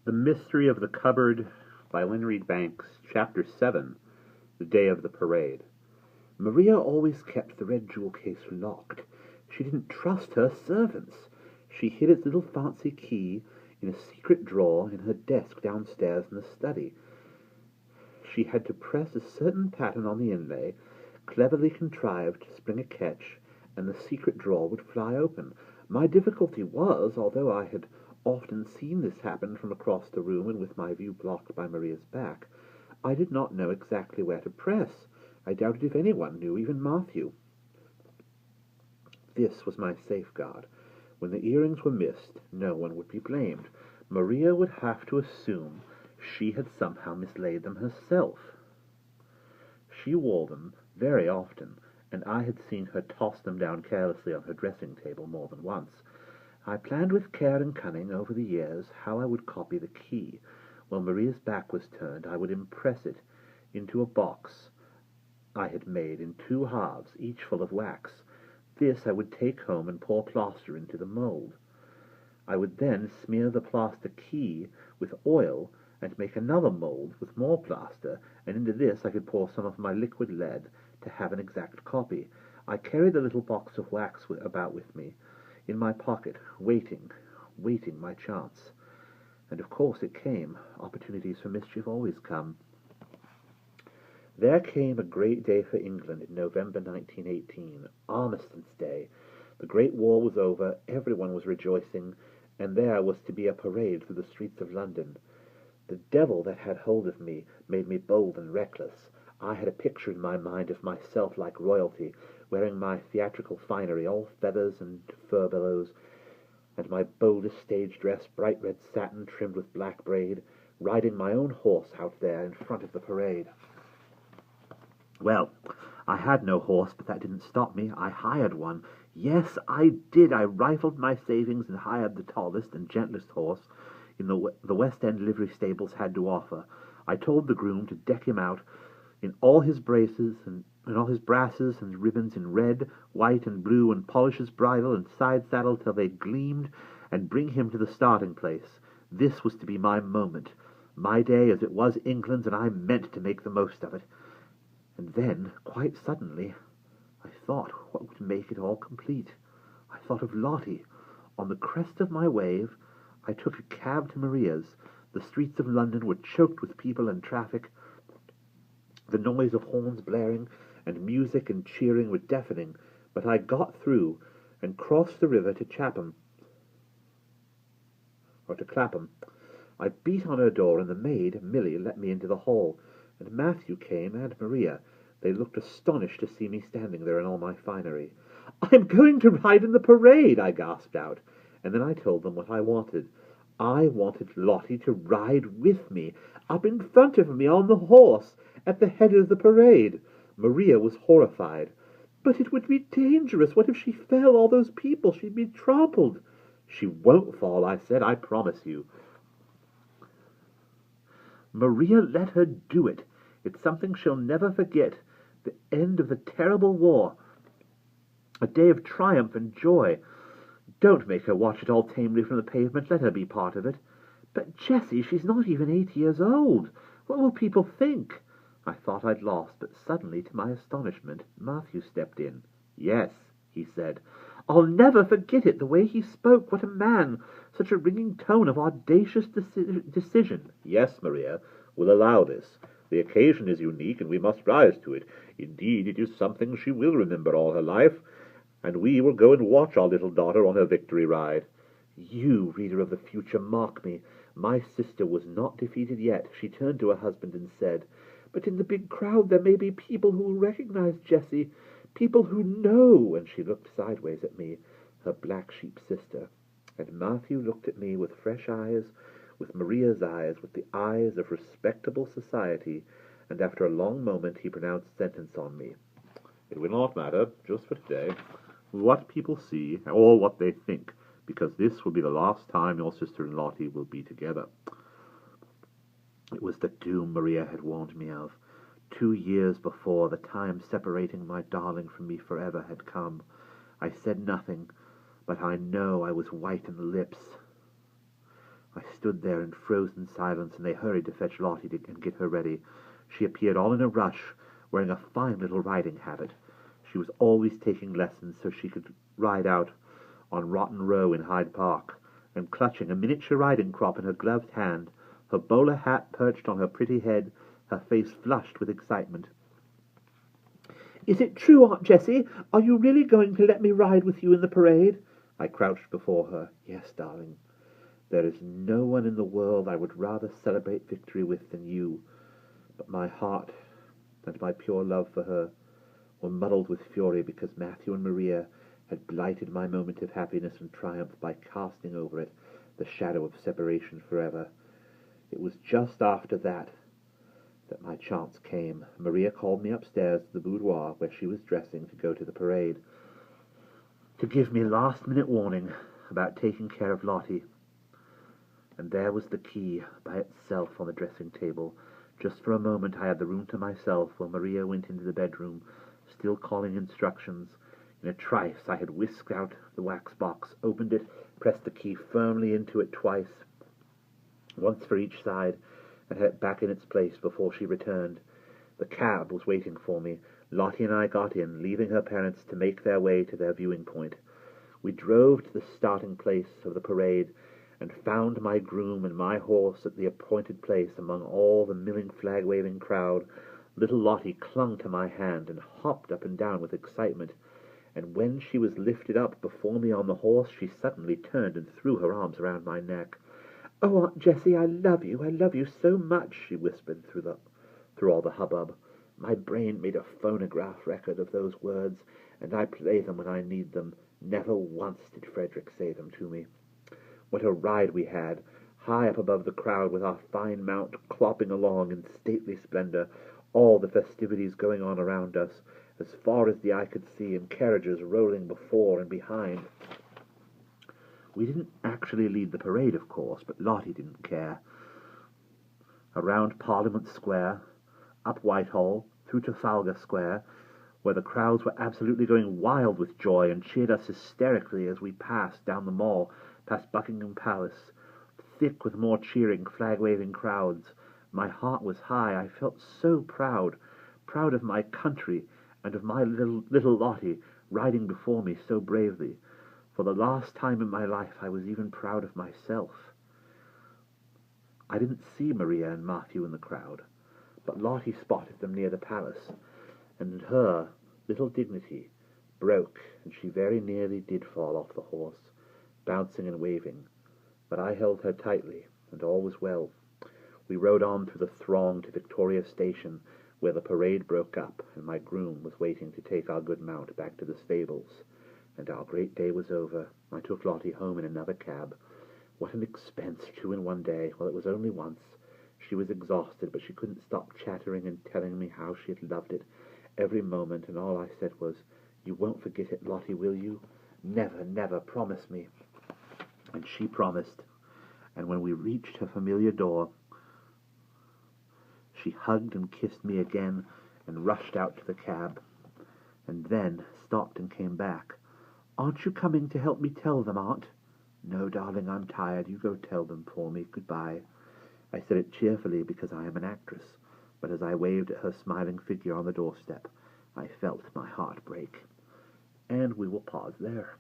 The Mystery of the Cupboard by Lynne Banks, Chapter 7, The Day of the Parade. Maria always kept the red jewel case locked. She didn't trust her servants. She hid its little fancy key in a secret drawer in her desk downstairs in the study. She had to press a certain pattern on the inlay, cleverly contrived to spring a catch, and the secret drawer would fly open. My difficulty was, although I had often seen this happen from across the room and with my view blocked by Maria's back, I did not know exactly where to press. I doubted if anyone knew, even Matthew. This was my safeguard. When the earrings were missed, no one would be blamed. Maria would have to assume she had somehow mislaid them herself. She wore them very often, and I had seen her toss them down carelessly on her dressing table more than once. I planned with care and cunning over the years how I would copy the key. When Maria's back was turned, I would impress it into a box I had made in two halves, each full of wax. This I would take home and pour plaster into the mold. I would then smear the plaster key with oil and make another mold with more plaster, and into this I could pour some of my liquid lead to have an exact copy. I carried the little box of wax about with me, in my pocket, waiting my chance. And of course it came. Opportunities for mischief always come. There came a great day for England in November 1918, Armistice Day. The Great War was over, everyone was rejoicing, and there was to be a parade through the streets of London. The devil that had hold of me made me bold and reckless. I had a picture in my mind of myself like royalty, wearing my theatrical finery, all feathers and furbelows, and my boldest stage dress, bright red satin trimmed with black braid, riding my own horse out there in front of the parade. Well, I had no horse, but that didn't stop me. I hired one. Yes, I did. I rifled my savings and hired the tallest and gentlest horse in the West End livery stables had to offer. I told the groom to deck him out in all his braces and all his brasses and ribbons in red, white, and blue, and polish his bridle and side saddle till they gleamed, and bring him to the starting place. This was to be my moment, my day as it was England's, and I meant to make the most of it. And then, quite suddenly, I thought what would make it all complete. I thought of Lottie. On the crest of my wave, I took a cab to Maria's. The streets of London were choked with people and traffic. The noise of horns blaring and music and cheering were deafening, but I got through and crossed the river to Clapham. I beat on her door, and the maid, Millie, let me into the hall, and Matthew came, and Maria. They looked astonished to see me standing there in all my finery. "I'm going to ride in the parade," I gasped out, and then I told them what I wanted. I wanted Lottie to ride with me, up in front of me on the horse, at the head of the parade. Maria was horrified. "But it would be dangerous. What if she fell? All those people, she'd be trampled." "She won't fall," I said, "I promise you." Maria, let her do it. It's something she'll never forget. The end of the terrible war. A day of triumph and joy. Don't make her watch it all tamely from the pavement. Let her be part of it. "But, Jessie, she's not even 8 years old. What will people think?" I thought I'd lost, but suddenly, to my astonishment, Matthew stepped in. "Yes," he said. I'll never forget it, the way he spoke. What a man! Such a ringing tone of audacious decision. "Yes, Maria, we'll allow this. The occasion is unique, and we must rise to it. Indeed, it is something she will remember all her life, and we will go and watch our little daughter on her victory ride." You, reader of the future, mark me. My sister was not defeated yet. She turned to her husband and said, "But in the big crowd there may be people who will recognize Jessie, people who know," and she looked sideways at me, her black sheep sister. And Matthew looked at me with fresh eyes, with Maria's eyes, with the eyes of respectable society, and after a long moment he pronounced sentence on me. "It will not matter, just for today, what people see or what they think, because this will be the last time your sister and Lottie will be together." It was the doom Maria had warned me of. 2 years before, the time separating my darling from me forever had come. I said nothing, but I know I was white in the lips. I stood there in frozen silence, and they hurried to fetch Lottie and get her ready. She appeared all in a rush, wearing a fine little riding habit. She was always taking lessons so she could ride out on Rotten Row in Hyde Park, and clutching a miniature riding crop in her gloved hand, her bowler hat perched on her pretty head, her face flushed with excitement. "Is it true, Aunt Jessie? Are you really going to let me ride with you in the parade?" I crouched before her. "Yes, darling. There is no one in the world I would rather celebrate victory with than you, but my heart and my pure love for her were muddled with fury because Matthew and Maria had blighted my moment of happiness and triumph by casting over it the shadow of separation forever. It was just after that my chance came. Maria called me upstairs to the boudoir where she was dressing to go to the parade, to give me last-minute warning about taking care of Lottie. And there was the key by itself on the dressing table. Just for a moment I had the room to myself while Maria went into the bedroom, still calling instructions. In a trice I had whisked out the wax box, opened it, pressed the key firmly into it twice, once for each side, and had it back in its place before she returned. The cab was waiting for me. Lottie and I got in, leaving her parents to make their way to their viewing point. We drove to the starting place of the parade, and found my groom and my horse at the appointed place among all the milling, flag-waving crowd. Little Lottie clung to my hand and hopped up and down with excitement, and when she was lifted up before me on the horse, she suddenly turned and threw her arms around my neck. "Oh, Aunt Jessie, I love you so much," she whispered through all the hubbub. My brain made a phonograph record of those words, and I play them when I need them. Never once did Frederick say them to me. What a ride we had, high up above the crowd, with our fine mount clopping along in stately splendor, all the festivities going on around us, as far as the eye could see, and carriages rolling before and behind. We didn't actually lead the parade, of course, but Lottie didn't care. Around Parliament Square, up Whitehall, through Trafalgar Square, where the crowds were absolutely going wild with joy and cheered us hysterically as we passed down the Mall, past Buckingham Palace, thick with more cheering, flag-waving crowds. My heart was high. I felt so proud of my country and of my little Lottie riding before me so bravely. For the last time in my life I was even proud of myself. I didn't see Maria and Matthew in the crowd, but Lottie spotted them near the palace, and her little dignity broke, and she very nearly did fall off the horse, bouncing and waving. But I held her tightly, and all was well. We rode on through the throng to Victoria Station, where the parade broke up, and my groom was waiting to take our good mount back to the stables. And our great day was over. I took Lottie home in another cab. What an expense, 2 in one day! Well, it was only once. She was exhausted, but she couldn't stop chattering and telling me how she had loved it every moment, and all I said was, "You won't forget it, Lottie, will you? Never, never, promise me." And she promised, and when we reached her familiar door, she hugged and kissed me again and rushed out to the cab, and then stopped and came back. "Aren't you coming to help me tell them, Aunt?" "No, darling, I'm tired. You go tell them for me. Goodbye." I said it cheerfully because I am an actress, but as I waved at her smiling figure on the doorstep, I felt my heart break. And we will pause there.